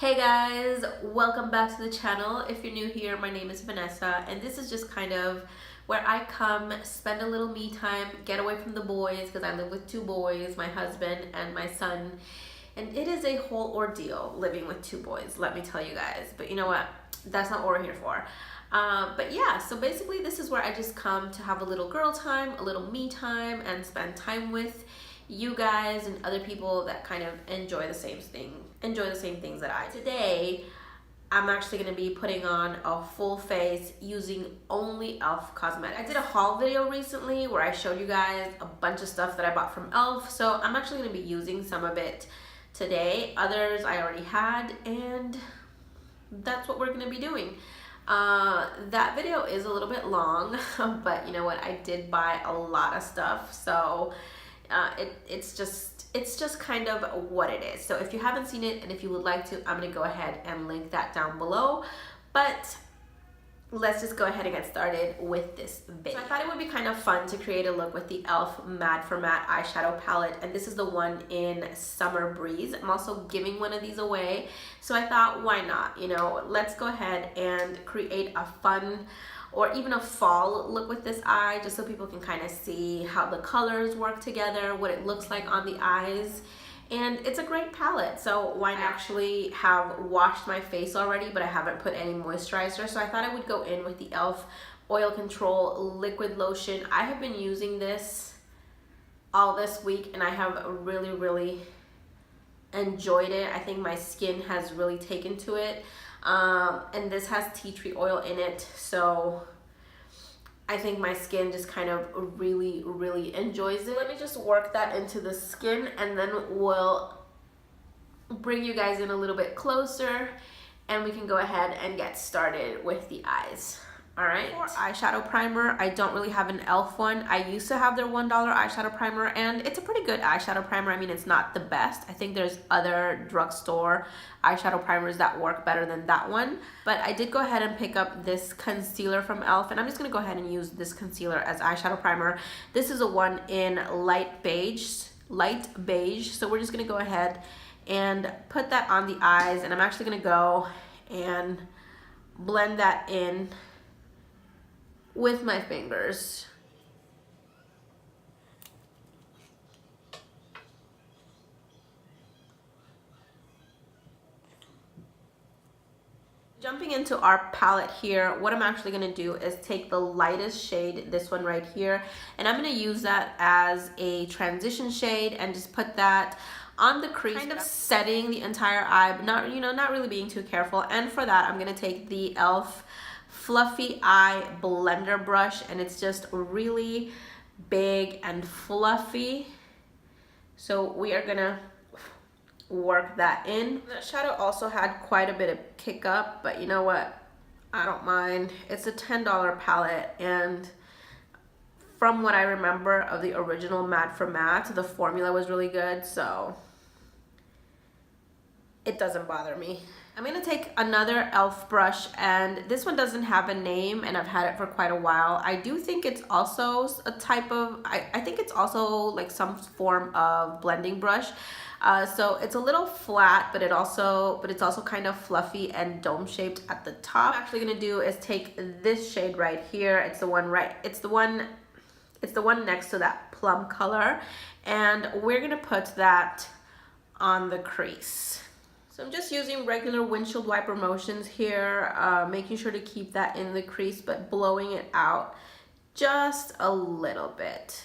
Hey guys, welcome back to the channel. If you're new here, my name is Vanessa, and this is just kind of where I come, spend a little me time, get away from the boys, because I live with two boys, my husband and my son, and it is a whole ordeal living with two boys, let me tell you guys. But you know what? That's not what we're here for. But yeah, so basically this is where I just come to have a little girl time, a little me time, and spend time with you guys and other people that kind of enjoy the same things that I. Today, I'm actually going to be putting on a full face using only e.l.f. cosmetic. I did a haul video recently where I showed you guys a bunch of stuff that I bought from e.l.f. So I'm actually going to be using some of it today. Others I already had, and that's what we're going to be doing. That video is a little bit long, but you know what? I did buy a lot of stuff, so it's just kind of what it is. So if you haven't seen it and if you would like to, I'm gonna go ahead and link that down below. But let's just go ahead and get started with this video. So I thought it would be kind of fun to create a look with the e.l.f. Matte for Matte eyeshadow palette, and this is the one in Summer Breeze. I'm also giving one of these away, so I thought, why not? You know, let's go ahead and create a fun or even a fall look with this eye, just so people can kind of see how the colors work together, what it looks like on the eyes. And it's a great palette, so why not? I actually have washed my face already, but I haven't put any moisturizer, so I thought I would go in with the e.l.f. Oil Control Liquid Lotion. I have been using this all this week, and I have really enjoyed it. I think my skin has really taken to it. And this has tea tree oil in it, so I think my skin just kind of really enjoys it. Let me just work that into the skin, and then we'll bring you guys in a little bit closer and we can go ahead and get started with the eyes. All right, for eyeshadow primer, I don't really have an e.l.f. one. I used to have their $1 eyeshadow primer, and it's a pretty good eyeshadow primer. I mean, it's not the best. I think there's other drugstore eyeshadow primers that work better than that one. But I did go ahead and pick up this concealer from e.l.f., and I'm just gonna go ahead and use this concealer as eyeshadow primer. This is a one in light beige. So we're just gonna go ahead and put that on the eyes, and I'm actually gonna go and blend that in with my fingers. Jumping into our palette here, what I'm actually going to do is take the lightest shade, this one right here, and I'm going to use that as a transition shade and just put that on the crease, kind of setting the entire eye, but not really being too careful. And for that, I'm going to take the e.l.f. Fluffy Eye Blender Brush, and it's just really big and fluffy. So we are gonna work that in. The shadow also had quite a bit of kick up, but you know what? I don't mind. It's a $10 palette, and from what I remember of the original Matte for Matte, the formula was really good, so it doesn't bother me. I'm gonna take another e.l.f. brush, and this one doesn't have a name, and I've had it for quite a while. I do think it's also a type of, I think it's also like some form of blending brush. So it's a little flat, but it's also kind of fluffy and dome shaped at the top. What I'm actually gonna do is take this shade right here. It's the one next to that plum color, and we're gonna put that on the crease. So I'm just using regular windshield wiper motions here, making sure to keep that in the crease, but blowing it out just a little bit.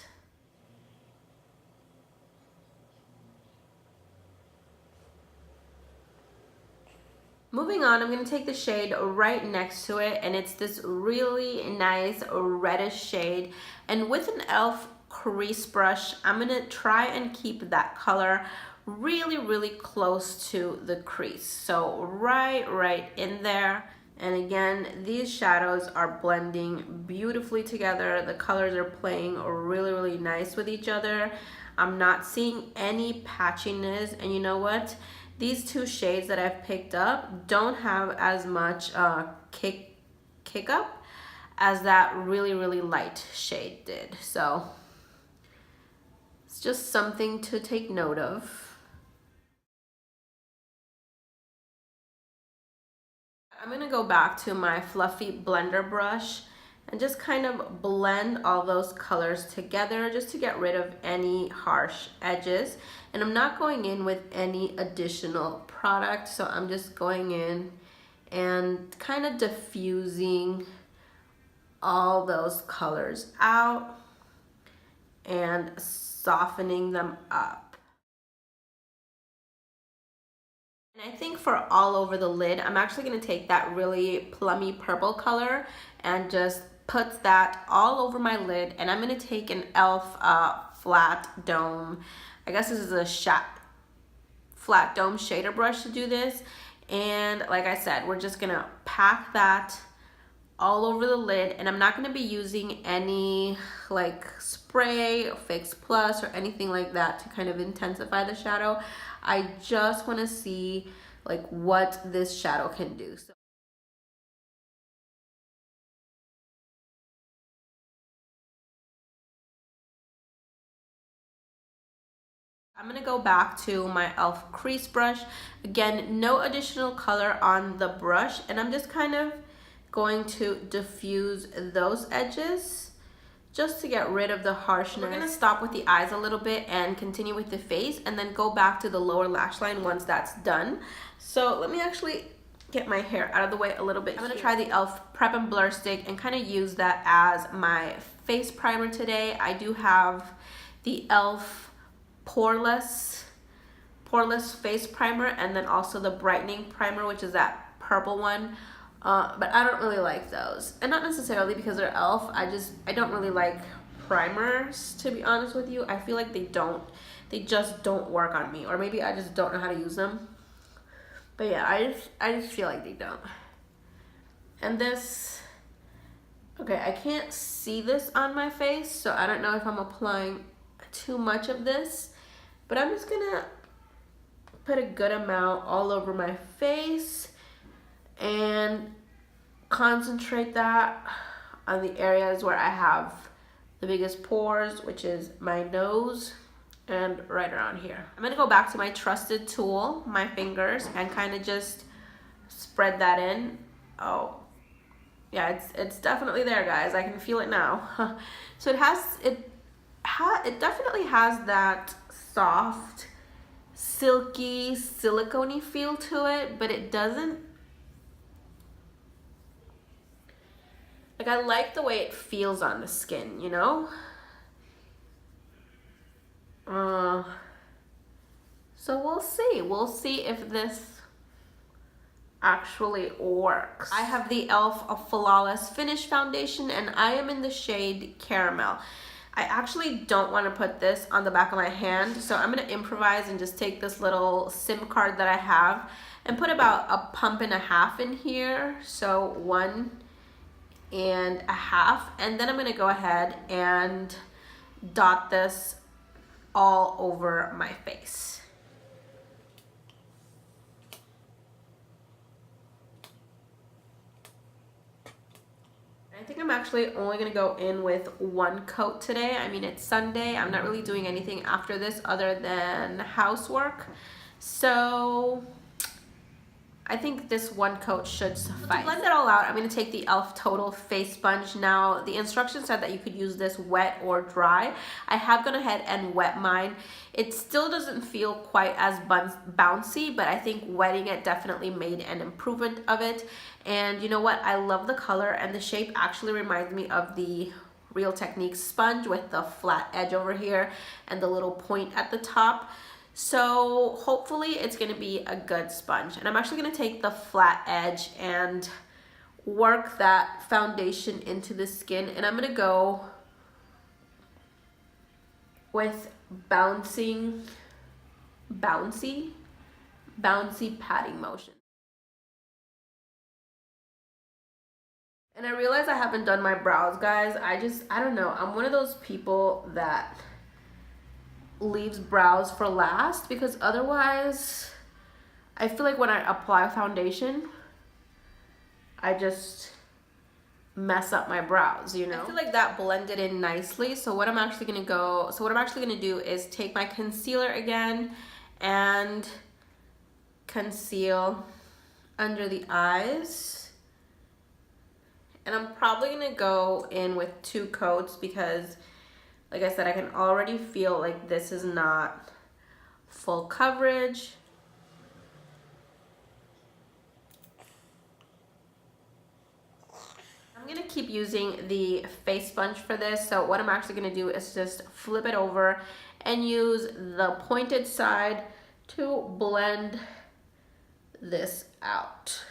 Moving on, I'm going to take the shade right next to it, and it's this really nice reddish shade. And with an e.l.f. crease brush, I'm going to try and keep that color really close to the crease. So right in there. And again, these shadows are blending beautifully together. The colors are playing really nice with each other. I'm not seeing any patchiness, and you know what? These two shades that I've picked up don't have as much kick up as that really light shade did. So it's just something to take note of. I'm gonna go back to my fluffy blender brush and just kind of blend all those colors together just to get rid of any harsh edges. And I'm not going in with any additional product, so I'm just going in and kind of diffusing all those colors out and softening them up. And I think for all over the lid, I'm actually going to take that really plummy purple color and just put that all over my lid. And I'm going to take an e.l.f. Flat dome. I guess this is a flat dome shader brush to do this. And like I said, we're just going to pack that all over the lid, and I'm not going to be using any like spray or Fix Plus or anything like that to kind of intensify the shadow. I just want to see like what this shadow can do. So I'm going to go back to my e.l.f. crease brush. Again, no additional color on the brush, and I'm just kind of going to diffuse those edges just to get rid of the harshness. We're gonna stop with the eyes a little bit and continue with the face, and then go back to the lower lash line once that's done. So let me actually get my hair out of the way a little bit. I'm gonna try the e.l.f. Prep and Blur Stick and kind of use that as my face primer today. I do have the e.l.f. Poreless face primer, and then also the brightening primer, which is that purple one. But I don't really like those, and not necessarily because they're e.l.f. I don't really like primers, to be honest with you. I feel like they just don't work on me, or maybe I just don't know how to use them. But yeah, I just feel like they don't. And this, okay, I can't see this on my face, so I don't know if I'm applying too much of this, but I'm just gonna put a good amount all over my face and concentrate that on the areas where I have the biggest pores, which is my nose and right around here. I'm gonna go back to my trusted tool, my fingers, and kind of just spread that in. Oh, yeah, it's definitely there, guys. I can feel it now. So it definitely has that soft, silky, silicone-y feel to it, but it doesn't. Like, I like the way it feels on the skin, you know? So we'll see. We'll see if this actually works. I have the e.l.f. Flawless Finish Foundation, and I am in the shade Caramel. I actually don't want to put this on the back of my hand, so I'm going to improvise and just take this little SIM card that I have and put about a pump and a half in here. So 1.5, and then I'm going to go ahead and dot this all over my face. I think I'm actually only gonna go in with one coat today. I mean, it's Sunday. I'm not really doing anything after this other than housework. So I think this one coat should suffice. To blend it all out, I'm gonna take the e.l.f. Total Face Sponge. Now, the instructions said that you could use this wet or dry. I have gone ahead and wet mine. It still doesn't feel quite as bouncy, but I think wetting it definitely made an improvement of it. And you know what? I love the color, and the shape actually reminds me of the Real Techniques sponge with the flat edge over here and the little point at the top. So hopefully it's going to be a good sponge. And I'm actually going to take the flat edge and work that foundation into the skin. And I'm going to go with bouncy patting motion. And I realize I haven't done my brows, guys. I don't know. I'm one of those people that leaves brows for last, because otherwise I feel like when I apply foundation, I just mess up my brows, you know? I feel like that blended in nicely. So what I'm actually gonna do is take my concealer again and conceal under the eyes. And I'm probably gonna go in with 2 coats because, like I said, I can already feel like this is not full coverage. I'm gonna keep using the face sponge for this. So what I'm actually gonna do is just flip it over and use the pointed side to blend this out.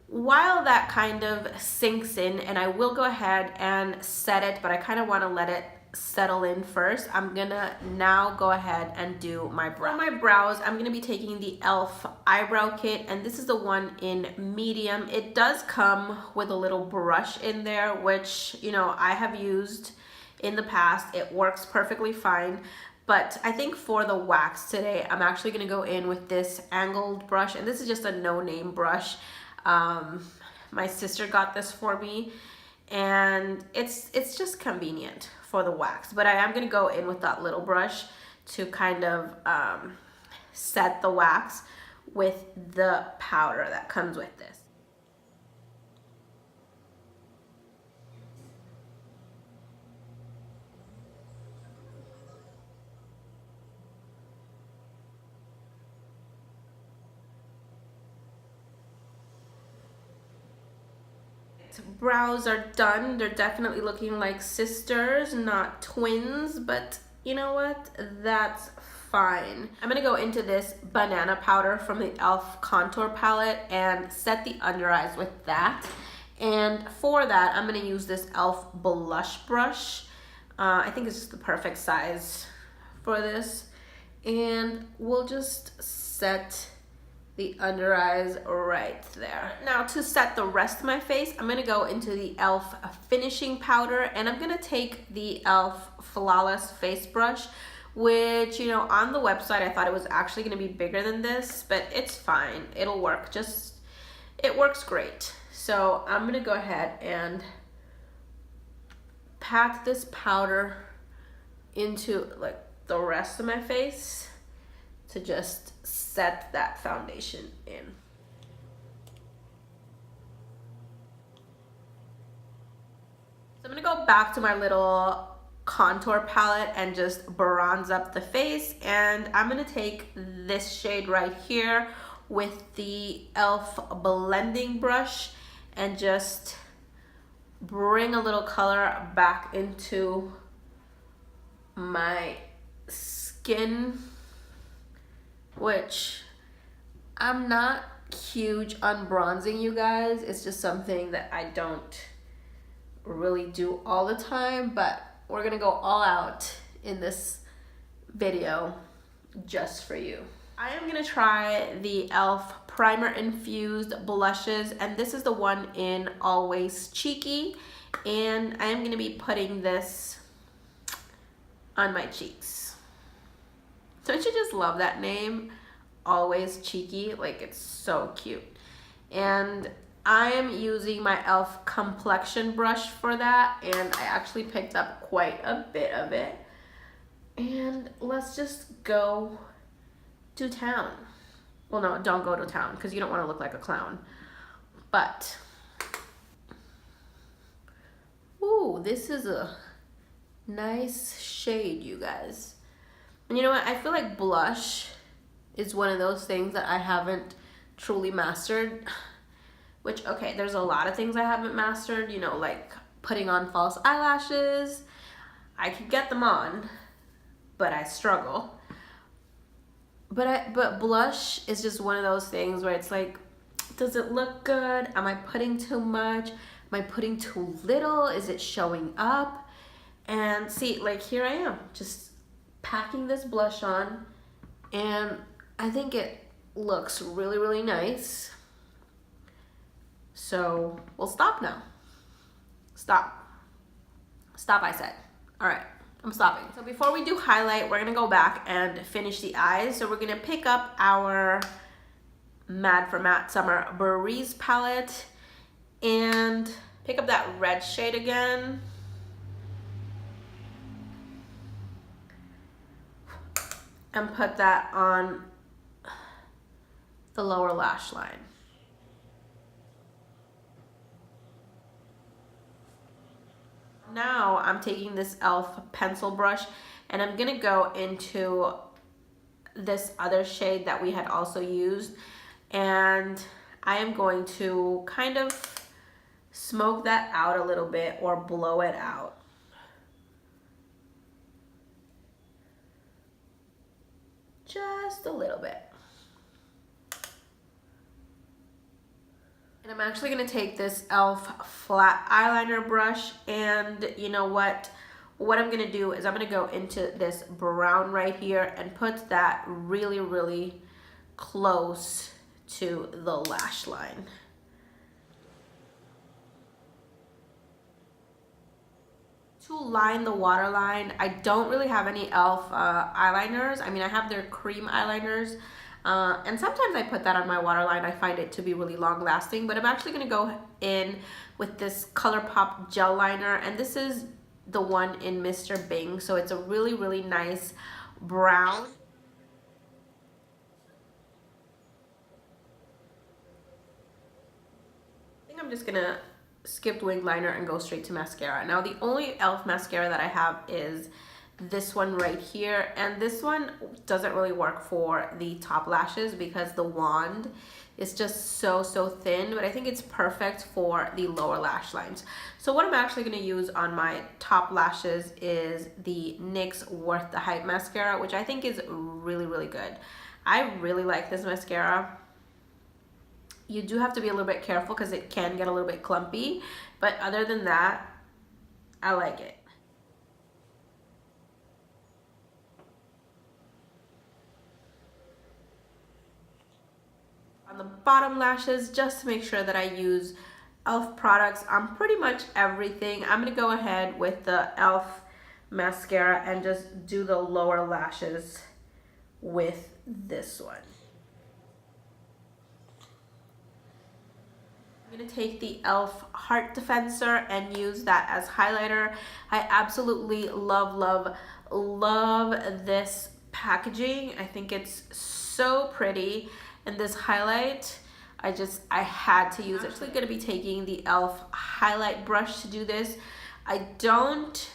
While that kind of sinks in, and I will go ahead and set it, but I kind of want to let it settle in first, I'm gonna now go ahead and do my brow. For my brows, I'm gonna be taking the e.l.f. eyebrow kit, and this is the one in medium. It does come with a little brush in there, which, you know, I have used in the past. It works perfectly fine. But I think for the wax today, I'm actually gonna go in with this angled brush, and this is just a no-name brush. My sister got this for me, and it's just convenient for the wax. But I am gonna go in with that little brush to kind of set the wax with the powder that comes with this. Brows are done. They're definitely looking like sisters, not twins, but you know what? That's fine. I'm gonna go into this banana powder from the e.l.f. contour palette and set the under eyes with that. And for that, I'm gonna use this e.l.f. blush brush. I think it's just the perfect size for this. And we'll just set the under eyes right there. Now to set the rest of my face, I'm gonna go into the e.l.f. finishing powder, and I'm gonna take the e.l.f. Flawless face brush, which, you know, on the website I thought it was actually gonna be bigger than this, but it's fine, it'll work. It works great. So I'm gonna go ahead and pat this powder into like the rest of my face to just set that foundation in. So I'm gonna go back to my little contour palette and just bronze up the face, and I'm gonna take this shade right here with the e.l.f. blending brush and just bring a little color back into my skin, which I'm not huge on bronzing, you guys. It's just something that I don't really do all the time, but we're gonna go all out in this video just for you. I am gonna try the e.l.f. primer infused blushes, and this is the one in Always Cheeky, and I am gonna be putting this on my cheeks. Don't you just love that name? Always Cheeky, like it's so cute. And I am using my e.l.f. complexion brush for that, and I actually picked up quite a bit of it. And let's just go to town. Well, no, don't go to town because you don't want to look like a clown. But, ooh, this is a nice shade, you guys. And you know what? I feel like blush is one of those things that I haven't truly mastered. Which, okay, there's a lot of things I haven't mastered, you know, like putting on false eyelashes. I can get them on, but I struggle. But blush is just one of those things where it's like, does it look good? Am I putting too much? Am I putting too little? Is it showing up? And see, like here I am, just packing this blush on, and I think it looks really, really nice. So we'll stop now. Stop. Stop, I said. All right, I'm stopping. So before we do highlight, we're gonna go back and finish the eyes. So we're gonna pick up our Mad for Matte Summer Breeze palette, and pick up that red shade again. And put that on the lower lash line. Now I'm taking this e.l.f. pencil brush and I'm gonna go into this other shade that we had also used, and I am going to kind of smoke that out a little bit or blow it out. Just a little bit. And I'm actually going to take this e.l.f. flat eyeliner brush, and you know what? What I'm going to do is I'm going to go into this brown right here and put that really, really close to the lash line. To line the waterline, I don't really have any e.l.f. Eyeliners. I mean, I have their cream eyeliners. And sometimes I put that on my waterline. I find it to be really long lasting, but I'm actually gonna go in with this ColourPop gel liner, and this is the one in Mr. Bing. So it's a really, really nice brown. I think I'm just gonna skip wing liner and go straight to mascara. Now the only e.l.f. mascara that I have is this one right here, and this one doesn't really work for the top lashes because the wand is just so thin, but I think it's perfect for the lower lash lines. So what I'm actually going to use on my top lashes is the NYX Worth the Hype mascara, which I think is really, really good. I really like this mascara. You do have to be a little bit careful because it can get a little bit clumpy, but other than that, I like it. On the bottom lashes, just to make sure that I use e.l.f. products on pretty much everything, I'm going to go ahead with the e.l.f. mascara and just do the lower lashes with this one. I'm going to take the e.l.f. Heart Defensor and use that as highlighter. I absolutely love this packaging. I think it's so pretty. And this highlight, I had to use it. I'm actually going to be taking the e.l.f. highlight brush to do this. I don't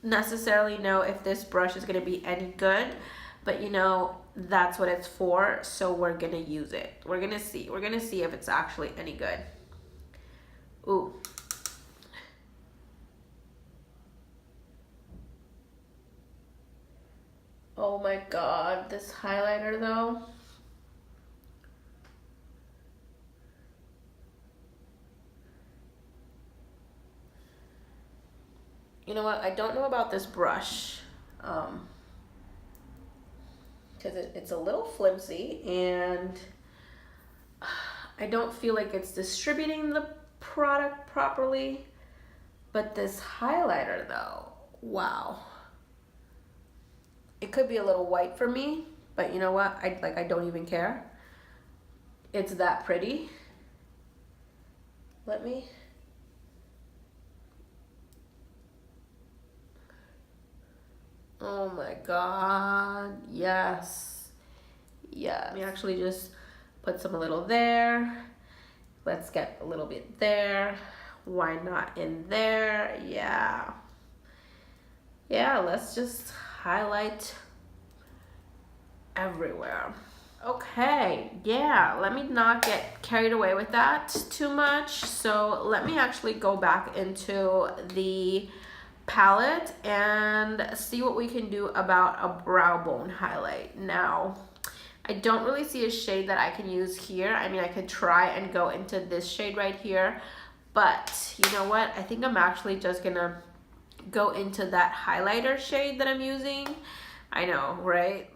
necessarily know if this brush is going to be any good, but you know, that's what it's for, so we're going to use it. We're going to see. We're going to see if it's actually any good. Ooh. Oh my god, this highlighter though. You know what, I don't know about this brush, because it's a little flimsy and I don't feel like it's distributing the product properly. But this highlighter though, wow. It could be a little white for me, but you know what, I don't even care. It's that pretty. Let me. Oh my god, yes. Yeah, let me actually just put some a little there. Let's get a little bit there. Why not in there? Yeah. Yeah, let's just highlight everywhere. Okay, yeah, let me not get carried away with that too much. So let me actually go back into the palette and see what we can do about a brow bone highlight. Now, I don't really see a shade that I can use here. I mean, I could try and go into this shade right here, but you know what? I think I'm actually just gonna go into that highlighter shade that I'm using. I know, right?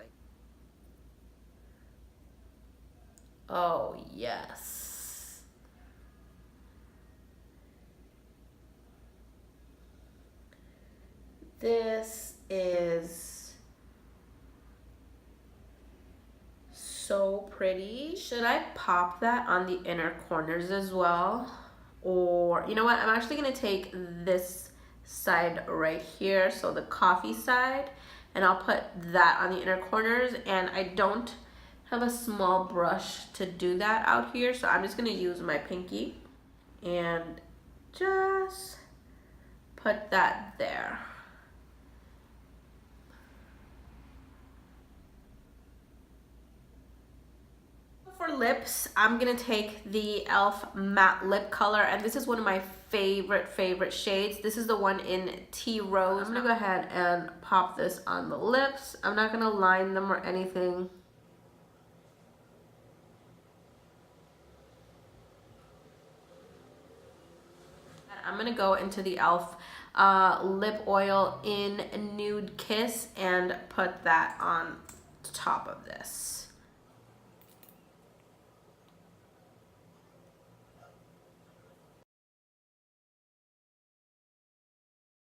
Oh, yes. This is so pretty. Should I pop that on the inner corners as well? or you know what, I'm actually gonna take this side right here, so the coffee side, and I'll put that on the inner corners. And I don't have a small brush to do that out here, so I'm just gonna use my pinky and just put that there. For lips, I'm gonna take the e.l.f. matte lip color, and this is one of my favorite shades. This is the one in Tea Rose. I'm gonna go ahead and pop this on the lips. I'm not gonna line them or anything. I'm gonna go into the e.l.f. lip oil in Nude Kiss and put that on top of this.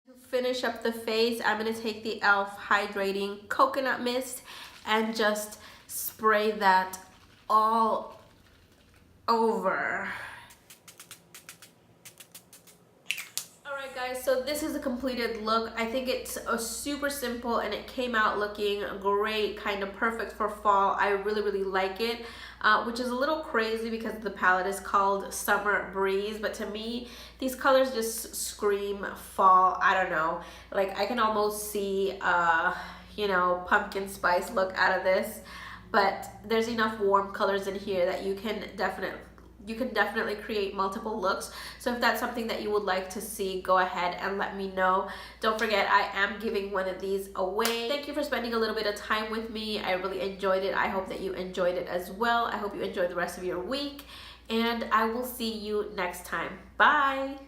To finish up the face, I'm gonna take the e.l.f. hydrating coconut mist and just spray that all over. Alright guys, so this is a completed look. I think it's a super simple and it came out looking great, kind of perfect for fall. I really like it, which is a little crazy because the palette is called Summer Breeze, but to me these colors just scream fall. I don't know, like I can almost see you know, pumpkin spice look out of this, but there's enough warm colors in here that you can definitely create multiple looks. So if that's something that you would like to see, go ahead and let me know. Don't forget, I am giving one of these away. Thank you for spending a little bit of time with me. I really enjoyed it. I hope that you enjoyed it as well. I hope you enjoy the rest of your week, and I will see you next time. Bye.